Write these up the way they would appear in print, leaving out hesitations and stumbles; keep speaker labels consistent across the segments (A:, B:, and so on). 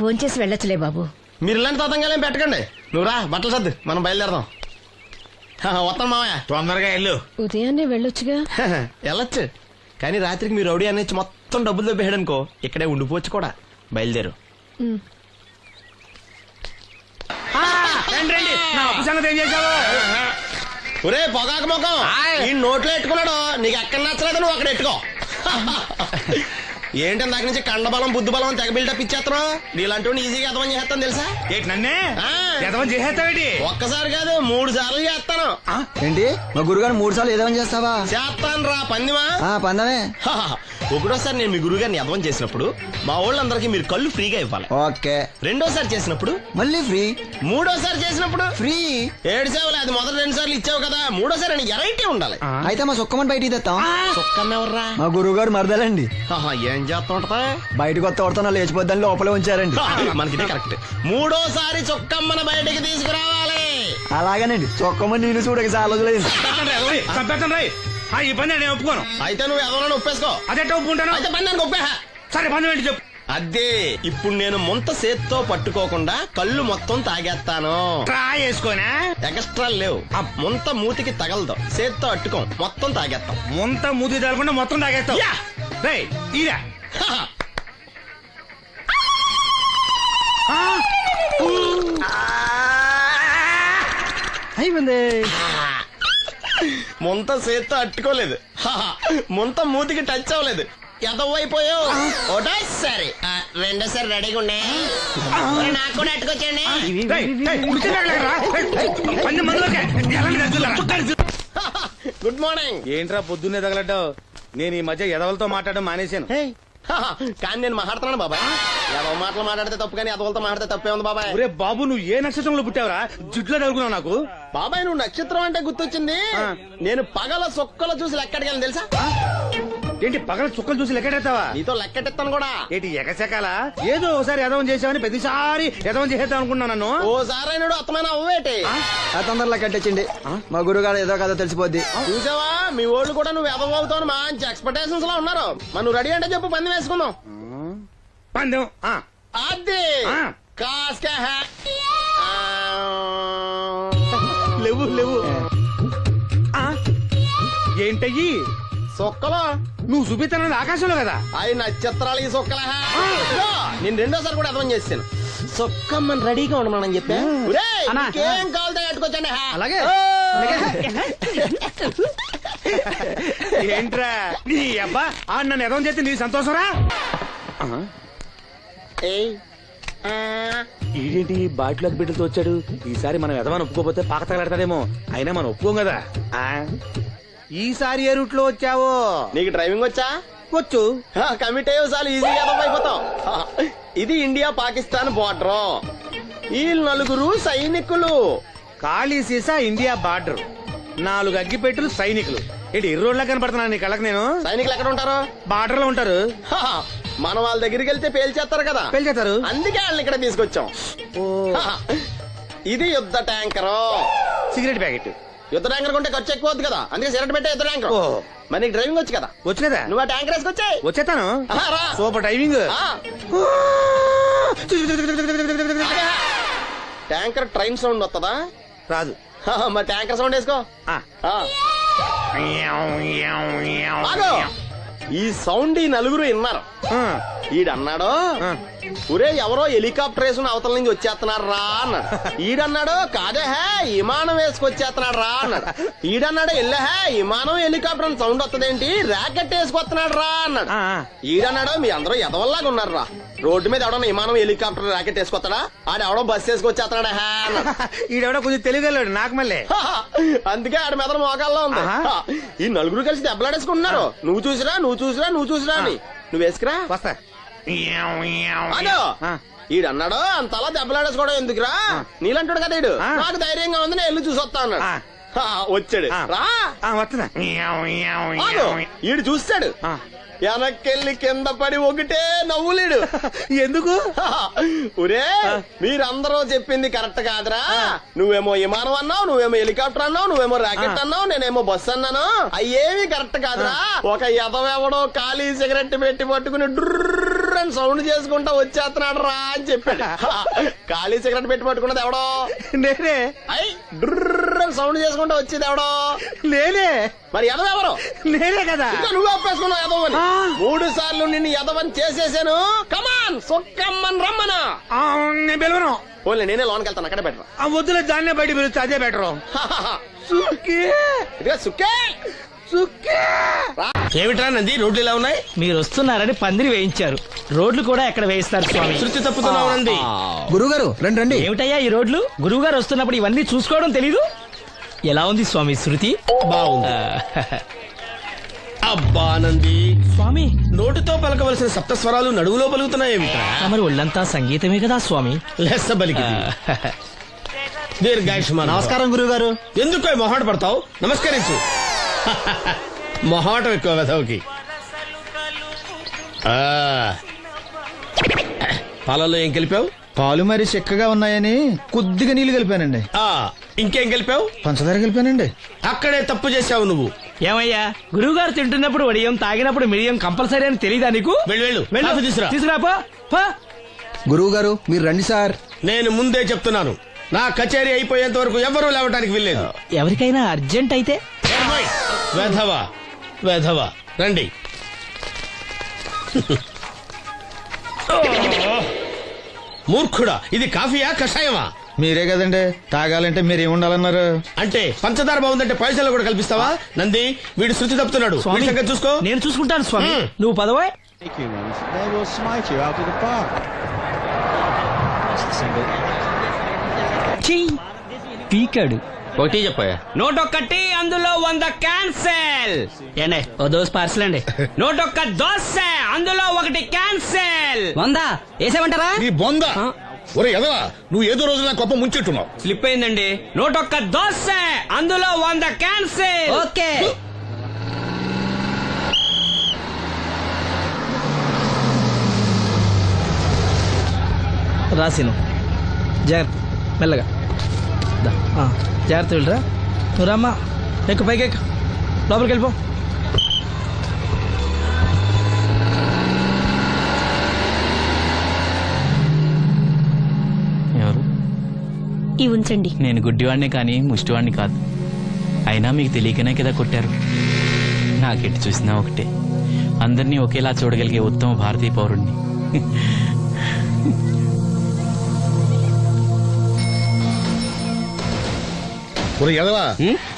A: భోంచేసి వెళ్ళొచ్చులే బాబు.
B: మీరు ఇలాంటి తతంగాలేం పెట్టకండి. నువ్వు రా, బట్టలు సర్దు, మనం బయలుదేరదాం. వస్తాం మామయ్య.
C: తొందరగా వెళ్ళు.
A: ఉదయాన్నే వెళ్ళొచ్చుగా.
B: వెళ్ళొచ్చు, కానీ రాత్రికి మీరు రౌడీ అనేది మొత్తం డబ్బులు దొబ్బేయడం అనుకో, ఇక్కడే ఉండిపోవచ్చు కూడా. బయలుదేరు.
C: రండి నా అప్పు సంగతి ఏం చేశావు?
B: ఒరే పొగాకు ముఖం, ఈ నోట్లో ఎట్టుకున్నాడు. నీకు ఎక్కడ నచ్చలేదు, నువ్వు అక్కడ ఎట్టుకో. ఏంటి దాని నుంచి కండబలం బుద్ధి బలం తెగ బిల్డప్ ఇచ్చేస్తున్నావు. నీలాంటి ఈజీగా ఎదవని చేస్తాను తెలుసా?
C: ఏంటి నన్నే ఎదవని చేసేస్తావేటి?
B: ఒక్కసారి కాదు 3 సార్లు చేస్తాను.
D: ఏంటి మా గురుగారు 3 సార్లు ఏదైనా చేస్తావా?
B: చేస్తాను రా పందిమా.
D: పందమే.
B: ఒకటోసారి నేను మీ గురువు గారిని ఎదవం చేసినప్పుడు మా వాళ్ళందరికీ మీరు కళ్ళు ఫ్రీగా ఇవ్వాలి.
D: ఓకే.
B: రెండోసారి చేసినప్పుడు
D: మళ్ళీ ఫ్రీ.
B: మూడోసారి చేసినప్పుడు
D: ఫ్రీ.
B: 7 సేవలు అది మొదటి 2 సార్లు ఇచ్చావు కదా, మూడోసారి అని ఎరైటీ ఉండాలి.
D: అయితే మా సుక్కమని బయటికి తెస్తాం.
B: సుక్కమ్మ ఎవర్రా?
D: మా గురువు గారు మరదలండి.
B: ఏం చేస్తా ఉంటదా?
D: బయటకు వస్తా వడతా లేచిపోద్దని లోపలే ఉంచారండి.
B: మనకి కరెక్ట్. మూడోసారి చొక్కమ్మని బయటికి తీసుకురావాలి.
D: అలాగేనండి. చొక్కమని నేను చూడక చాలా రోజులైంది.
C: ఈ పని నేను ఒప్పుకోను.
B: అయితే నువ్వు ఎవరైనా ఒప్పేసుకో.
C: అదే ఒప్పుకుంటాను.
B: అయితే పని నేను ఒప్పే.
C: సరే పని ఏంటి చెప్పు.
B: అదే ఇప్పుడు నేను ముంత చేత్తో పట్టుకోకుండా కళ్ళు మొత్తం తాగేస్తాను.
C: ట్రై చేసుకోనా?
B: ఎక్స్ట్రా లేవు. ముంత మూతికి తగలదు, చేత్తో అట్టుకోం, మొత్తం తాగేస్తాం.
C: ముంత మూతి తగలకుండా మొత్తం తాగేస్తావు. ఇదా
D: అయిపోయింది.
B: ముంత చేత్తో అట్టుకోలేదు, ముంత మూతికి టచ్ అవ్వలేదు, ఎదవైపోయావు. ఒకటోసారి రెండోసారి రెడీగా ఉండే. నాకు కూడా అట్టుకొచ్చండి. Good morning.
C: ఏంట్రా పొద్దున్నే తగలడ్డావు? నేను ఈ మధ్య ఎదవలతో మాట్లాడడం మానేశాను.
B: కానీ నేను మాట్లాడుతున్నాను బాబాయ్. ఎదవ మాటలు మాట్లాడితే తప్పు, కానీ ఎదవలతో మాట్లాడితే తప్పే ఉంది బాబాయ్.
C: ఒరే బాబు, నువ్వు ఏ నక్షత్రంలో పుట్టావురా? జుట్లో తగులుకున్నావు నాకు.
B: బాబాయ్ నువ్వు నక్షత్రం అంటే గుర్తొచ్చింది. నేను పగల సొక్కలు చూసి లెక్కడికెళ్ళను తెలుసా?
C: ఏంటి పగల చుక్కలు చూసి లెక్కెడతావా?
B: నీతో లెక్కెట్టాను కూడా.
C: ఏంటి ఎగసెకాల? ఏదో ఒకసారి ఎదవం చేసావని ప్రతిసారి ఎదవం చేసేద్దాం అనుకున్నాను నన్ను.
B: ఓసారి అయినాడు అత్తమైన అవ్వేటి.
D: తొందరలో కట్టించండి. మా గురుగారు ఏదో కదా తెలిసిపోద్ది.
B: చూసావా, మీ ఓళ్ళు కూడా నువ్వు ఎదవ అవుతావు మంచి ఎక్స్పెక్టేషన్స్ లో ఉన్నారు. మరి నువ్వు రెడీ అంటే చెప్పు, పందెం వేసుకుందాం.
C: పందెం
B: అది కాస్క లేవు లేవు.
C: ఏంటయ్యి
B: సొక్కలో
C: నువ్వు చూపిస్తానది ఆకాశంలో కదా?
B: అవి నక్షత్రాలు ఈ సొక్కల. నేను రెండోసారి కూడా అర్థం చేస్తాను. సొక్కమ్మని రెడీగా ఉండమని చెప్పా. ఏం కావాలితే కట్టుకోవచ్చండి.
C: అలాగే. ఏంట్రా నీ అబ్బా నన్ను ఎదవం చేస్తే నీ సంతోషరా? ఏంటి బాటిలోకి బిడ్డలతో వచ్చాడు? ఈసారి మనం ఎదవని ఒప్పుకోపోతే పాక తగలడతాడేమో. అయినా మనం ఒప్పుకోం కదా. ఈసారి ఏ రూట్ లో వచ్చావో?
B: నీకు డ్రైవింగ్ వచ్చా?
C: వచ్చు.
B: కమిట్ అయ్యే చాలు, ఈజీగా అయిపోతాం. ఇది ఇండియా పాకిస్తాన్ బోర్డర్. ఈ 4 సైనికులు.
C: ఖాళీ సీసా ఇండియా బార్డర్, 4 అగ్గిపెట్టులు సైనికులు. ఏంటి ఇర్రోడ్లా కనపడుతున్నాను నీ కళ్ళకి నేను?
B: సైనికులు ఎక్కడ ఉంటారు?
C: బార్డర్ లో ఉంటారు.
B: మనం వాళ్ళ దగ్గరికి వెళ్తే పేల్చేస్తారు కదా.
C: పేల్చేస్తారు.
B: అందుకే వాళ్ళని ఇక్కడ తీసుకొచ్చాం. ఇది యుద్ధ ట్యాంకర్.
C: Cigarette packet.
B: యుద్ధ ట్యాంకర్ కొంటే ఖర్చు ఎక్కువ అవుతుంది కదా, అందుకే సిగరెట్ పెట్టే యుద్ధ ట్యాంకర్. మరి నీకు డ్రైవింగ్ వచ్చు కదా?
C: వచ్చు కదా.
B: నువ్వు ఆ ట్యాంకర్ వేసుకొచ్చాయి.
C: వచ్చేస్తాను. Super driving.
B: Tanker train sound వస్తుందా?
C: రాదు.
B: మరి ట్యాంకర్ సౌండ్ వేసుకో. ఈ సౌండ్ ఈ 4 విన్నారు. ఈడన్నాడు, ఒరే ఎవరో హెలికాప్టర్ వేసుకుని అవతల నుంచి వచ్చేస్తున్నారు రా అన్నాడు. ఈడన్నాడు, కాదే విమానం వేసుకొచ్చేస్తున్నాడు రా అన్నాడు. ఈడన్నాడు, ఎల్లహే విమానం హెలికాప్టర్ సౌండ్ వస్తుందేంటి, ర్యాకెట్ వేసుకొస్తున్నాడు రా అన్నాడు. ఈడన్నాడు, మీ అందరూ ఎదవల్లాగా ఉన్నారు రా, రోడ్డు మీద ఎవడన్నా విమానం హెలికాప్టర్ ర్యాకెట్ వేసుకొస్తాడా? ఆడెవడో బస్సు వేసుకొచ్చేస్తున్నాడా అన్నాడు.
C: ఈడెవడో కొంచెం తెలియగలడు నాకు మళ్ళీ.
B: అందుకే ఆడ మీద మోకాల్లో ఉంది. ఈ 4 కలిసి దెబ్బలాడేసుకుంటున్నారు. నువ్వు చూసిరా అని. నువ్వు వేసుకురా.
C: వస్తా.
B: ఈడన్నాడు, అంతలా దెబ్బలాడేసుకోవడం ఎందుకురా, నీలంటాడు కదా ఈడు. నాకు ధైర్యంగా ఉంది, నేను వెళ్ళి చూసి వస్తా అన్నాడు. వచ్చాడు. రా
C: వస్తున్నా.
B: ఈడు చూస్తాడు, వెనక్కెళ్ళి కింద పడి ఒకటే నవ్వులేడు.
C: ఎందుకు?
B: ఒరే మీరందరూ చెప్పింది కరెక్ట్ కాదురా. నువ్వేమో విమానం అన్నావు, నువ్వేమో హెలికాప్టర్ అన్నావు, నువ్వేమో రాకెట్ అన్నావు, నేనేమో బస్సు అన్నాను. అయ్యేవి కరెక్ట్ కాదురా. ఒక ఎదవెవడో ఖాళీ సిగరెట్ పెట్టి పట్టుకుని డ్రర్ డ్రర్ సౌండ్ చేసుకుంటా వచ్చేస్తున్నాడు రా అని చెప్పాడు. ఖాళీ సిగరెట్ పెట్టి పట్టుకున్నది ఎవడో?
C: నేనే.
B: డ్రర్ సౌండ్ చేసుకుంటా వచ్చేది ఎవడో?
C: నేనే.
B: మరి ఎదవెవరు?
C: నేనే కదా.
B: ఇంకా నువ్వు అప్పేసుకున్నావు ఎదవని. 3 సార్లు నిన్ను ఎదవని చేసేసాను. కమాన్ సొక్కమ్మని రమ్మను.
C: నేను పిలవను.
B: ఓన్లీ నేనే లోన్కి వెళ్తాను, అక్కడే బెటర్.
C: ఆ వద్దులే, దాన్నే బయట పిలుస్తా, అదే బెటరు.
B: ఇదిగా సుక్కే
C: సుక్కే.
B: ఏమిట్రా నంది, రోడ్లు ఇలా ఉన్నాయి?
E: మీరు వస్తున్నారని పందిరి వేయించారు. రోడ్లు కూడా ఎక్కడ వేయిస్తారు స్వామి?
B: శృతి తప్పుతున్నావు నంది.
D: గురుగారు రండి రండి.
E: ఏమిటయ్యా ఈ రోడ్లు? గురువు గారు వస్తున్నప్పుడు ఇవన్నీ చూసుకోవడం తెలీదు? ఎలా ఉంది స్వామి శృతి?
B: బాగుంది. అబ్బా నంది,
E: స్వామి
B: నోటితో పలకవలసిన సప్తస్వరాలు నడువులో పలుకుతున్నాయేమిట్రా?
E: మరి ఒళ్ళంతా సంగీతమే కదా స్వామి.
B: లెస్స బలికి దీర్ఘాయుష్మాన్.
D: నమస్కారం గురుగారు.
B: ఎందుకు మొహాట పడతావు? నమస్కరించు. మొహాటం ఎక్కువ వెధవుకి. పాలల్లో ఏం కలిపావు?
D: పాలు మరి చిక్కగా ఉన్నాయని కొద్దిగా నీళ్లు కలిపానండి.
B: ఇంకేం కలిపావు?
D: పంచదార కలిపానండి.
B: అక్కడే తప్పు చేసావు నువ్వు.
E: ఏమయ్యా, గురువు గారు తింటున్నప్పుడు వడియం, తాగినప్పుడు మిడియం కంపల్సరీ అని తెలీదా నీకు?
B: వెళ్ళు కాఫీ తీసురా.
E: తీసుకురాపో.
D: గురువు గారు మీరు రండి సార్.
B: నేను ముందే చెప్తున్నాను, నా కచేరీ అయిపోయేంత వరకు ఎవరూ లేవటానికి వెళ్ళలేదు.
E: ఎవరికైనా అర్జెంట్ అయితే
B: వెధవా వెధవా రండి. మూర్ఖుడా, ఇది కాఫీయా కషాయమా?
D: మీరే కదండి తాగాలంటే మీరేముండాలన్నారు?
B: అంటే పంచదార బాగుందంటే పైసలు కూడా కల్పిస్తావా? నంది, వీడు శృతి తప్పుతున్నాడు. వీడి సంగతి చూసుకో.
E: నేను చూసుకుంటాను స్వామి. నువ్వు పదవా. పీకాడు.
B: ఒకటి చెప్పాయా?
E: నోటొక్కటి అందులో 100 క్యాన్సెల్. ఏండే ఓ దోస్ పార్సల్ అండి. నోటొక్క దోశ అందులో 1 క్యాన్సెల్. 100 వేసేమంటారా?
F: నీ బొంద. ఒరే ఎదవా, నువ్వు ఏదో రోజు నా గొప్ప ముంచెట్టున్నావు.
E: స్లిప్ అయిందండి. నోటొక్క దోశ అందులో 100 క్యాన్సెల్. ఓకే. రాసిను జాగ్రత్త, మెల్లగా జాగ్రత్త వెళ్ళరా. నువ్వు రామ్మా, ఎక్కు పైకి ఎక్కు, లోపలికి వెళ్ళిపో. ఎవరు?
A: ఇవి ఉంచండి.
E: నేను గుడ్డివాడినే కానీ ముష్టివాడిని కాదు. అయినా మీకు తెలియకనే కదా కొట్టారు. నాకెట్టి చూసినా ఒకటే, అందరినీ ఒకేలా చూడగలిగే ఉత్తమ భారతీయ పౌరుణ్ణి.
F: ఒరే ఎదవా,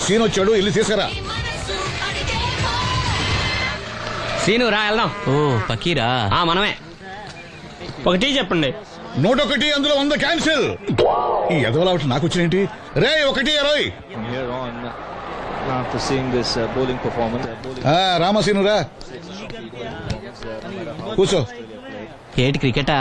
F: సీన్ వచ్చాడు, ఇల్లు తీసుకురా.
E: సీను రా వెళ్దాం. ఓ పకీరా? మనమే. ఒకటి చెప్పండి.
F: 101 అందులో 100 క్యాన్సిల్. ఈ ఎదవలా ఒకటి నాకు వచ్చినేంటి? రే 1-20.
G: After seeing this bowling performance,
F: రామసీను రా, కూర్చో.
E: ఏటి క్రికెటా?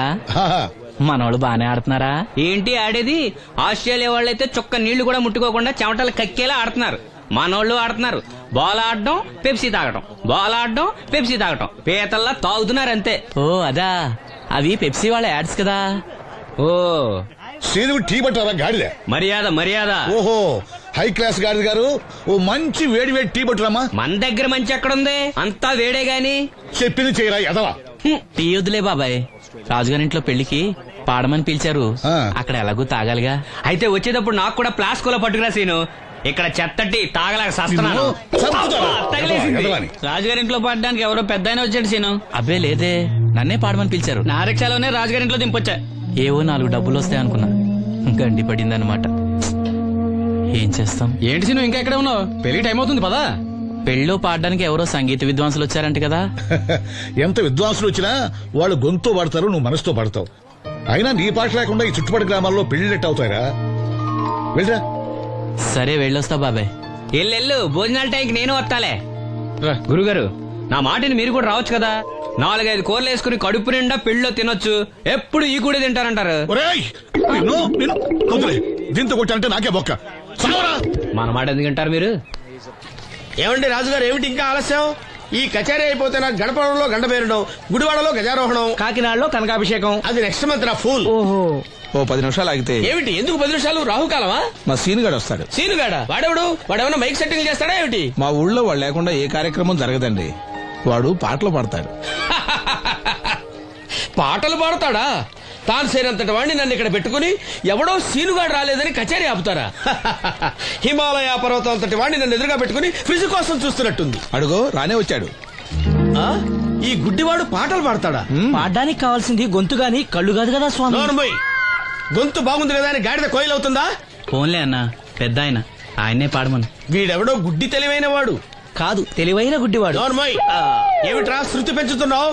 E: మనోళ్ళు బానే ఆడుతున్నారా? ఏంటి ఆడేది? ఆస్ట్రేలియా వాళ్ళైతే చొక్క నీళ్లు కూడా ముట్టుకోకుండా చెమటలు కక్కేలా ఆడుతున్నారు. మనోళ్ళు ఆడుతున్నారు బాల్ ఆడడం, పెప్సీ తాగడం, బాల్ ఆడడం, పెప్సీ తాగడం, పీతల్లా తాగుతున్నారు అంతే. ఓ అదా, అవి పెప్సీ వాళ్ళ యాడ్స్ కదా. ఓ
F: సీను టీ పట్టారా గాడిద?
E: మర్యాద మర్యాద.
F: ఓహో, హై క్లాస్ గాడిద గారు, ఓ మంచి వేడి వేడి టీ పట్టురామా.
E: మన దగ్గర మంచి ఎక్కడుంది? అంతా వేడే గాని.
F: చెప్పింది చేయరా ఎదవా.
E: టీ వద్దులే బాబాయ్, రాజుగారింట్లో పెళ్లికి పాడమని పిలిచారు. అక్కడ ఎలాగూ తాగాలిగా. అయితే వచ్చేటప్పుడు నాకు కూడా ప్లాస్కోలో పట్టుకురా సీను. ఇక్కడ చెత్తటి తాగలేక సస్తున్నాను. రాజుగారింట్లో పాడడానికి ఎవరో పెద్ద ఆయన వచ్చాడు సీను. అబ్బే లేదే, నన్నే పాడమని పిలిచారు. నా రిక్షాలోనే రాజుగారింట్లో దింపొచ్చా. ఏవో 4 డబ్బులు వస్తాయి అనుకున్నా, గండి పడిందనమాట. ఏం చేస్తాం? ఏంటి సీను ఇంకా ఎక్కడ ఉన్నావు? పెళ్లి టైం అవుతుంది పదా. పెళ్ళిలో పాడడానికి ఎవరో సంగీత విద్వాంసులు వచ్చారంట కదా.
F: ఎంత విద్వాంసులు వచ్చినా వాళ్ళు గొంతు పడతారు, నువ్వు మనసుతో పడతావు. అయినా నీ పాట లేకుండా ఈ చుట్టుపక్కల గ్రామాల్లో పెళ్లిట్ అవుతాయిరా. వెళ్ళరా.
E: సరే వెళ్ళొస్తా బాబాయ్. ఎల్లెళ్ళు, భోజనాల టైంకి నేను వస్తాలే. గురుగారు, నా మాటని మీరు కూడా రావచ్చు కదా. 4-5 కూరలు వేసుకుని కడుపు నిండా పెళ్ళిలో తినొచ్చు. ఎప్పుడు ఈ కూడా తింటారంటారు.
F: దీంతో కొట్టాలంటే నాకే బొక్క.
E: మన మాట ఎందుకు తింటారు మీరు?
B: ఏమండి రాజుగారు, ఏమిటి ఇంకా ఆలస్యం? ఈ కచేరీ అయిపోతే నాకు గణపవరంలో గండ పేరడం, గుడివాడలో గజారోహణం,
E: కాకినాడలో కనకాభిషేకం.
B: అది నెక్స్ట్ మంత్ నా ఫూల్.
E: ఓహో,
C: ఓ 10 నిమిషాలు ఆగితే.
B: ఏమిటి, ఎందుకు 10 నిమిషాలు? రాహుకాలమా?
C: మా సీనుగాడు వస్తాడు.
B: సీనుగాడా? వాడేమన్నా మైక్ సెట్టింగ్ చేస్తాడా ఏమిటి?
C: మా ఊళ్ళో వాడు లేకుండా ఏ కార్యక్రమం జరగదండి. వాడు పాటలు పాడతాడు.
H: పాటలు పాడతాడా? తాను సేనంతటి వాడిని నన్ను ఇక్కడ పెట్టుకుని ఎవడో సీనుగాడు రాలేదని కచేరీ ఆపుతారా? హిమాలయ పర్వతం అంతటి వాడిని నన్ను ఎదురుగా పెట్టుకుని ఫ్రిజ్ కోసం చూస్తున్నట్టుంది.
C: అడుగో రానే వచ్చాడు.
H: ఆ? ఈ గుడ్డివాడు పాటలు పాడతాడా?
E: పాడడానికి కావాల్సింది గొంతు గాని కళ్ళు కాదు కదా స్వామి.
H: నోర్మోయ్, గొంతు బాగుంది కదా అని గాడిద కోయిల్ అవుతుందా?
E: ఫోన్లే అన్న, పెద్ద ఆయన్నే పాడమను.
H: వీడెవడో గుడ్డి తెలివైన వాడు
E: కాదు, తెలివైన గుడ్డివాడు.
H: నోర్మోయ్, ఏమిట్రా శృతి పెంచుతున్నావు?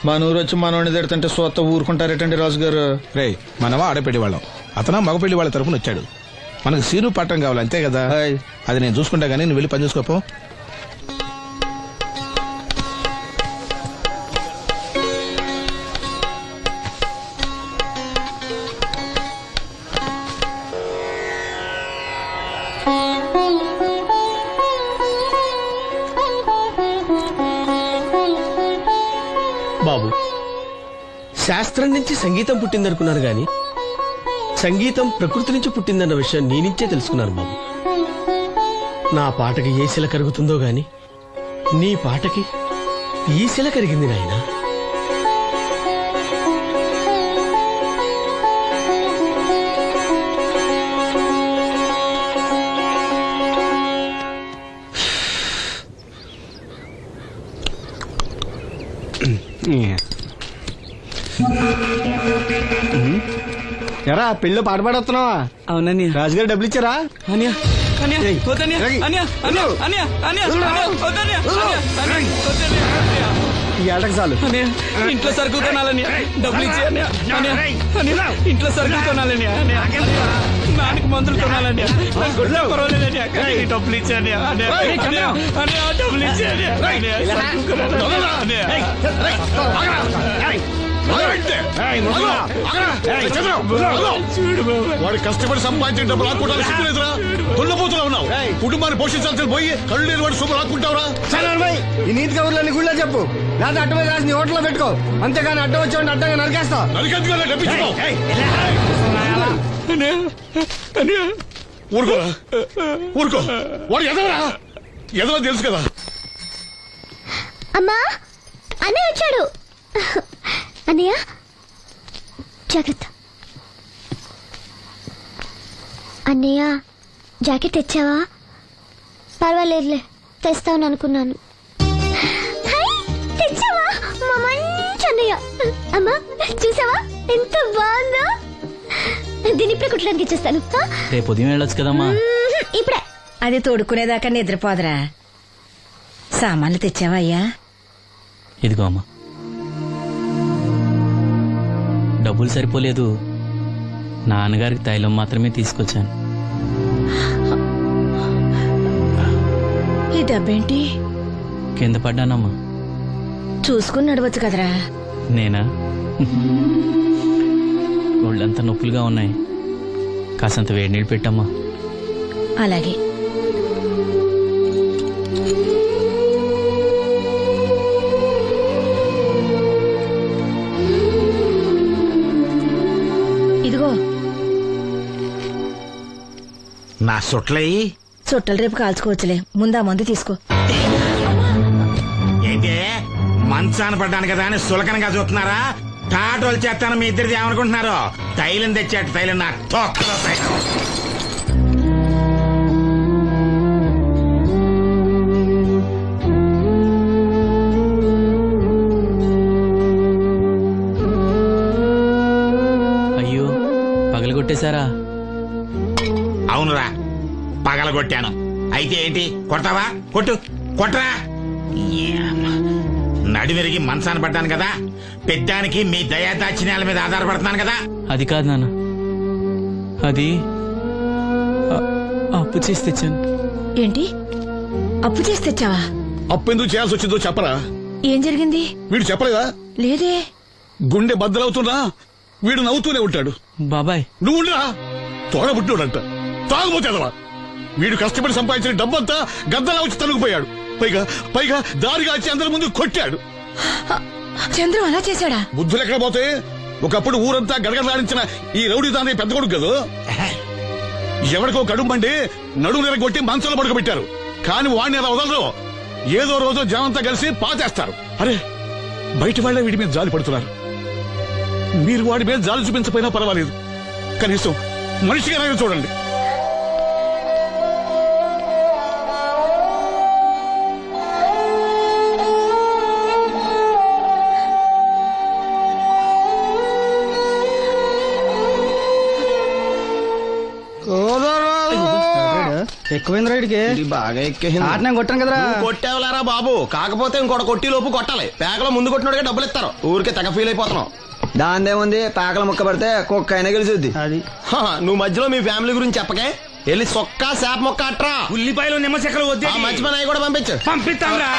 C: మన ఊరు వచ్చి మనోడిని తిడుతుంటే సొత్త ఊరుకుంటారేటండి రాజు గారు. రే మనమా ఆడపెళ్లి వాళ్ళం, అతను మగపెళ్లి వాళ్ళ తరపున వచ్చాడు. మనకు సీను పట్టం కావాలి అంతే కదా. అది నేను చూసుకుంటా గానీ నువ్వు వెళ్ళి పని చూసుకోపో.
H: బాబు, శాస్త్రం నుంచి సంగీతం పుట్టిందనుకున్నారు గాని సంగీతం ప్రకృతి నుంచి పుట్టిందన్న విషయం నీ నుంచే తెలుసుకున్నాను బాబు. నా పాటకి ఏ శిల కరుగుతుందో గాని నీ పాటకి ఈ శిల కరిగింది నాయనా.
D: ఎరా పెళ్ళి పాట పాడుతున్నావా?
E: అవునని
D: రాజుగారు డబ్బులు ఇచ్చారా? ఈ ఏటకు చాలు.
E: ఇంట్లో సరుకులు కొనాలని డబ్బులు ఇచ్చి ఇంట్లో సరుకులు కొనాలని నాన్నకి మందులు కొనాలని పర్వాలేదని డబ్బులు ఇచ్చాను డబ్బులు ఇచ్చాను.
F: వాడు కష్టపడి సంపాదించిన డబ్బులు ఆకుంటారు సిగ్గులేదురా? దున్నపోతున్నా ఉన్నావు. కుటుంబాన్ని పోషించాల్సిన పోయి కళ్ళు లేని వాడు శుభ్రం ఆకుంటావురా?
D: ఈ నీతి కబుర్లన్నీ గుళ్ళో చెప్పు, లేదా అడ్డ మీద రాసి నీ హోటల్లో పెట్టుకో. అంతేగాని అడ్డం వచ్చి అడ్డంగా నరికేస్తా.
F: నరికెందుకు డబ్బిచ్చుకో. ఊరుకోరా, ఊరుకో. వాడు ఎదవరా? ఎదవ తెలుసు కదా.
I: అమ్మా, అన్నయ్య వచ్చాడు. అన్నయ్య జాగ్రత్త. అన్నయ్య జాకెట్ తెచ్చావా? పర్వాలేదులే, తెస్తావని అనుకున్నాను. తెచ్చావా? మా మంచి అన్నయ్య. అమ్మా చూసావా ఎంత బాగుందో? దీని ఇప్పుడే కుట్టడానికి ఇచ్చేస్తాను.
E: రేపు ఉదయం వెళ్ళొచ్చు కదమ్మా.
I: ఇప్పుడే.
A: అది తోడుకునేదాకా నిద్రపోదరా. సామాన్లు తెచ్చావా అయ్యా?
E: ఇదిగో అమ్మా. డబ్బులు సరిపోలేదు, నాన్నగారికి తైలం మాత్రమే తీసుకొచ్చాను.
A: ఈ డబ్బేంటి?
E: కింద పడ్డానమ్మా.
A: చూసుకుని నడవచ్చు కదరా.
E: నేనా? ఒళ్ళంతా నొప్పులుగా ఉన్నాయి, కాసంత వేడి నీళ్ళు పెట్టమ్మా.
A: అలాగే. ఇదిగో
C: నా సొట్లయి
A: చుట్టలు రేపు కాల్చుకోవచ్చులే, ముందా మందు తీసుకో.
C: ఏంటి మంచాన పడ్డాను కదా అని సులకనగా చూస్తున్నారా? టాటోలు చేస్తాను మీ ఇద్దరిది ఏమనుకుంటున్నారు? తైలం తెచ్చాడు, తైలం నా తొక్కలో తైలం.
E: అయ్యో, పగలగొట్టేశారా?
C: అవునురా, పగలగొట్టాను. అయితే ఏంటి, కొడతావా? కొట్టు, కొట్టరా. నడివిరిగి మంచాన పడ్డాను కదా, పెద్దానికి మీ దయాదాచిన్యాల మీద ఆధారపడుతున్నాను కదా.
E: అది కాదు నాన్న, అది అప్పు చేసి తెచ్చాను.
A: ఏంటి, అప్పు చేసి తెచ్చావా?
F: అప్పు ఎందుకు చేయాల్సి వచ్చిందో చెప్పరా?
A: ఏం జరిగింది?
F: వీడు చెప్పలేదా?
A: లేదే.
F: గుండె బద్దలవుతున్నా వీడు నవ్వుతూనే ఉంటాడు.
E: బాబాయ్
F: నువ్వు ఉండరా, తోడబుట్టినోడంట, తాగుపోతేదవా. వీడు కష్టపడి సంపాదించిన డబ్బంతా గద్దలా వచ్చి తనుకుపోయాడు. పైగా పైగా దారిగా వచ్చి అందరి ముందు కొట్టాడు.
A: చంద్రం అలా చేశాడా?
F: బుద్ధులు ఎక్కడ పోతే, ఒకప్పుడు ఊరంతా గడగడలాడించిన ఈ రౌడీ దాని పెద్ద కొడుకు కదా. ఎవరికో కడుంబండి నడుము నిరగొట్టి మంచంలో పడుకోబెట్టారు. కాని వాడిని అలా వదలరు. ఏదో రోజు జనంతా కలిసి పాతేస్తారు. అరే, బయట వాళ్ళే వీడి మీద జాలి పడుతున్నారు. మీరు వాడి మీద జాలి చూపించకపోయినా పర్వాలేదు, కనీసం మనిషిగా చూడండి.
D: ఎక్కువైంది రైడ్కి
B: బాగా ఎక్కేసింది.
D: ఆటనే కొట్టాను కదరా.
B: కొట్టేవలేరా బాబు, కాకపోతే ఇంకోటి కొట్టి లోపు కొట్టాలి. పేకలో ముందు కొట్టినోడిగా డబ్బులు ఇస్తారు. ఊరికే తెగ ఫీల్ అయిపోతున్నావు.
D: దాందేముంది, పేకల ముక్క పడితే కుక్క అయినా గెలిచుద్ది. అది
B: నువ్వు మధ్యలో మీ ఫ్యామిలీ గురించి చెప్పకే. వెళ్ళి సొక్కా శాప మొక్క అట్రా.
C: ఉల్లిపాయలు నిమ్మచెక్కలు వద్దే.
B: మర్చిపోయిన అవి కూడా పంపించు.
C: పంపిస్తాంరా.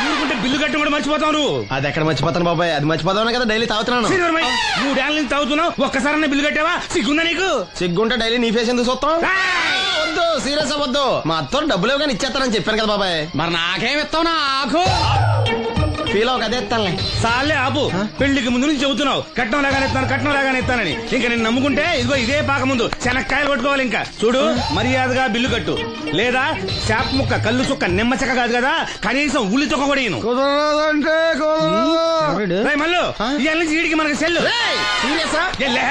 C: ఊరుకుంటే బిల్లు కట్టి కూడా మర్చిపోతావు నువ్వు.
B: అది ఎక్కడ మర్చిపోతాను బాబాయ్, అది మర్చిపోతావు కదా డైలీ తాగుతున్నాను.
C: 3 ఏళ్ళ నుంచి తాగుతున్నావు, ఒక్కసారి బిల్లు కట్టావా? సిగ్గుందా నీకు?
B: సిగ్గుంటే డైలీ నీ ఫేస్ ఎందుకు చూస్తాం? వద్దు, సీరియస్ అవ్వద్దు. మా అత్తో డబ్బులు ఇవ్వగానే ఇచ్చేస్తానని చెప్పాను కదా బాబాయ్.
E: మరి నాకేం ఇస్తావు నాకు?
B: ఫీల్ అవ్వక అదే ఇస్తానులే.
C: సాలే ఆపు. పెళ్లికి ముందు నుంచి చెబుతున్నావు కట్నం లాగానే ఇస్తానని. ఇంకా నేను నమ్ముకుంటే ఇదిగో ఇదే పాక ముందు శనక్కాయలు కొట్టుకోవాలి. ఇంకా చూడు, మర్యాదగా బిల్లు కట్టు, లేదా చేప ముక్క, కళ్ళు చుక్క, నిమ్మ చెక్క కాదు కదా, కనీసం ఉల్లి తొక్క కూడా ఇయ్యను. రేయ్ మల్లు, ఇవాళ నుంచి వీడికి మనకి సెల్లు.
B: సీరియసా?
C: ఎల్లే,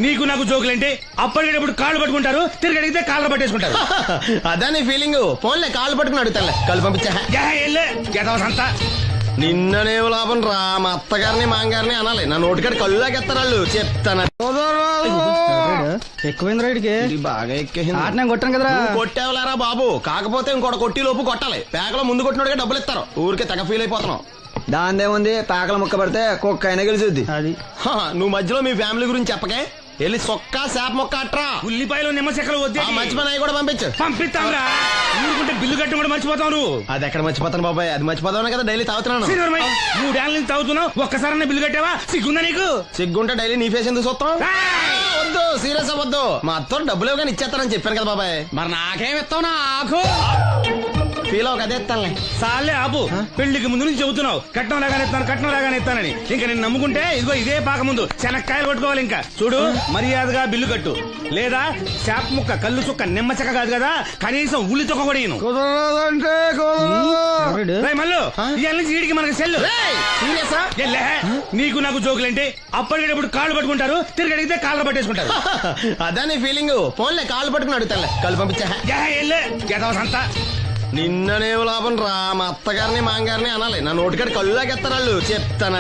C: నీకు నాకు జోకులేంటి? అప్పటికేటప్పుడు కాళ్ళు పట్టుకుంటారు, తిరిగి అడిగితే కాళ్ళు పట్టేసుకుంటారు.
B: అదా నీ ఫీలింగ్. ఫోన్లే కాళ్ళు పట్టుకుని అడుగుతానులే. కళ్ళు పంపించా.
C: సంతా
B: నిన్ననే లాభం రా. మా అత్తగారిని మాంగారిని అనాలి. నా నోటికాడ కళ్ళు లాగేస్తారు వాళ్ళు. చెప్తాను.
D: ఎక్కువైంది రైడ్కి
B: బాగా ఎక్కేసింది.
D: ఆటనే కొట్టాను కదరా.
B: కొట్టేవలేరా బాబు, కాకపోతే ఇంకోటి కొట్టి లోపు కొట్టాలి. పేకలో ముందు కొట్టినోడిగా డబ్బులు ఇస్తారు. ఊరికే తెగ ఫీల్ అయిపోతున్నావు.
D: దాందేముంది, పేకల ముక్క పడితే కుక్క అయినా గెలిచుద్ది. అది
B: నువ్వు మధ్యలో మీ ఫ్యామిలీ గురించి చెప్పకే. వెళ్ళి సొక్కా శాప మొక్క అట్రా.
C: ఉల్లిపాయలు నిమ్మచెక్కలు వద్దే.
B: మర్చిపోయిన అవి కూడా పంపించు.
C: పంపిస్తాంరా. ఊరుకుంటే బిల్లు కట్టి కూడా మర్చిపోతావు నువ్వు.
B: అది ఎక్కడ మర్చిపోతాను బాబాయ్, అది మర్చిపోతావు కదా డైలీ తాగుతున్నాను.
C: 3 ఏళ్ళ నుంచి తాగుతున్నావు, ఒక్కసారి బిల్లు కట్టావా? సిగ్గుందా నీకు?
B: సిగ్గుంటే డైలీ నీ ఫేస్ ఎందుకు చూస్తాం? వద్దు, సీరియస్ అవ్వద్దు. మా అత్తో డబ్బులు ఇవ్వగానే ఇచ్చేస్తానని చెప్పాను కదా బాబాయ్.
E: మరి నాకేం ఇస్తావు నాకు?
B: ఫీల్ అవ్వక అదే ఇస్తానులే.
C: సాలే ఆపు. పెళ్లికి ముందు నుంచి చెబుతున్నావు కట్నం లాగానే ఇస్తానని. ఇంకా నేను నమ్ముకుంటే ఇదిగో ఇదే పాక ముందు శనక్కాయలు కొట్టుకోవాలి. ఇంకా చూడు, మర్యాదగా బిల్లు కట్టు, లేదా చేప ముక్క, కళ్ళు చుక్క, నిమ్మ చెక్క కాదు కదా, కనీసం ఉల్లి తొక్క కూడా ఇయ్యను. రేయ్ మల్లు, ఇవాళ నుంచి వీడికి మనకి సెల్లు.
B: సీరియసా?
C: ఎల్లే, నీకు నాకు జోకులేంటి? అప్పటికేటప్పుడు కాళ్ళు పట్టుకుంటారు, తిరిగి అడిగితే కాళ్ళు పట్టేసుకుంటారు.
B: అదా నీ ఫీలింగ్. ఫోన్లే కాళ్ళు పట్టుకుని అడుగుతానులే. కళ్ళు పంపించా.
C: సంతా
B: నిన్ననే లాభం రా. మా అత్తగారిని మాంగారిని అనాలి. నా నోటికాడ కళ్ళు లాగేస్తారు వాళ్ళు. చెప్తాను.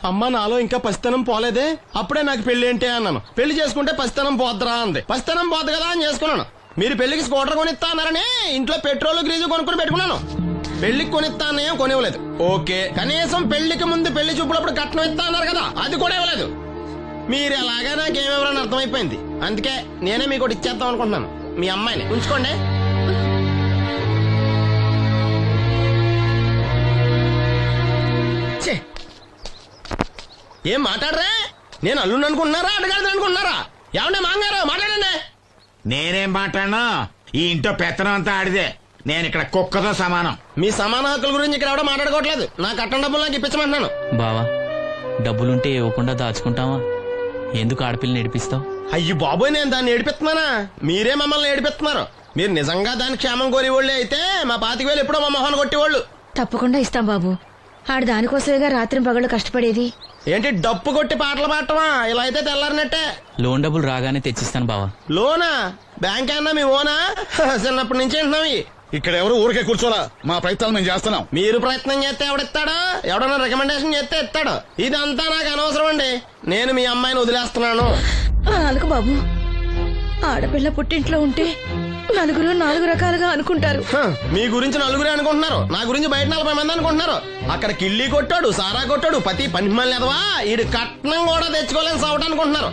B: అమ్మ నాలో ఇంకా పసితనం పోలేదే. అప్పుడే నాకు పెళ్లి ఏంటి అన్నాను. పెళ్లి చేసుకుంటే పసితనం పోద్దురా అంది. పసితనం పోద్దు కదా అని చేసుకున్నాను. మీరు పెళ్లికి స్కూటర్ కొనిస్తా అన్నారని ఇంట్లో పెట్రోల్ గ్రీజు కొనుక్కుని పెట్టుకున్నాను. పెళ్లికి కొనిస్తానేం కొనివ్వలేదు. ఓకే, కనీసం పెళ్లికి ముందు పెళ్లి చూపులప్పుడు కట్నం ఇస్తా అన్నారు కదా, అది కూడా ఇవ్వలేదు. మీరు ఎలాగా నాకేమెవరని అర్థమైపోయింది. అందుకే నేనే మీకు ఒకటి ఇచ్చేద్దాం అనుకుంటున్నాను. మీ అమ్మాయిని ఉంచుకోండి. ఏం మాట్లాడరా? నేను అల్లుండి అనుకుంటున్నారా, అడగాలి అనుకుంటున్నారా? ఏమన్నా మాంగారు మాట్లాడండి.
J: నేనేం మాట్లాడను, ఈ ఇంట్లో పెత్తనం అంతా ఆడిదే. నేను ఇక్కడ కుక్కతో సమానం.
B: మీ సమాన హక్కుల గురించి ఇక్కడ ఎవడో మాట్లాడుకోవట్లేదు. నా కట్టం డబ్బులు నాకు ఇప్పించమంటున్నాను.
E: బావా, డబ్బులుంటే ఇవ్వకుండా దాచుకుంటావా? ఎందుకు ఆడపిల్లని ఏడిపిస్తావు?
B: అయ్యి బాబోయ్, నేను దాన్ని ఏడిపిస్తున్నానా? మీరే మమ్మల్ని ఏడిపిస్తున్నారు. మీరు నిజంగా దాని క్షేమం కోరేవాళ్ళే అయితే మా 25,000 ఎప్పుడో మా మొహాన్ని కొట్టేవాళ్ళు.
A: తప్పకుండా ఇస్తాం బాబు. ఆడు దానికోసమేగా రాత్రి పగళ్ళు కష్టపడేది.
B: ఏంటి డప్పు కొట్టి పాటలు పాడటమా? ఇలా అయితే తెల్లారినట్టే.
E: లోన్ డబ్బులు రాగానే తెచ్చిస్తాను బావా.
B: లోనా? బ్యాంక్ అన్నా మీ ఓనా? చిన్నప్పటి నుంచి వింటున్నాం.
F: ఇక్కడ ఎవరు ఊరికే కూర్చోలా, మా ప్రయత్నాలు మేము చేస్తున్నాం.
B: మీరు ప్రయత్నం చేస్తే ఎవడిస్తాడా? ఎవడన్నా రికమెండేషన్ చేస్తే ఇస్తాడు. ఇదంతా నాకు అనవసరం అండి. నేను మీ అమ్మాయిని వదిలేస్తున్నాను.
A: అనుకు బాబు, ఆడపిల్ల పుట్టింట్లో ఉంటే నలుగురు 4 రకాలుగా అనుకుంటారు.
B: మీ గురించి నలుగురే అనుకుంటున్నారు, నా గురించి బయట 40 మంది అనుకుంటున్నారు. అక్కడ కిళ్ళి కొట్టాడు, సారా కొట్టాడు, పతి పని మళ్ళీ ఎదవా, ఈడు కట్నం కూడా తెచ్చుకోలేని సవట అనుకుంటున్నారు.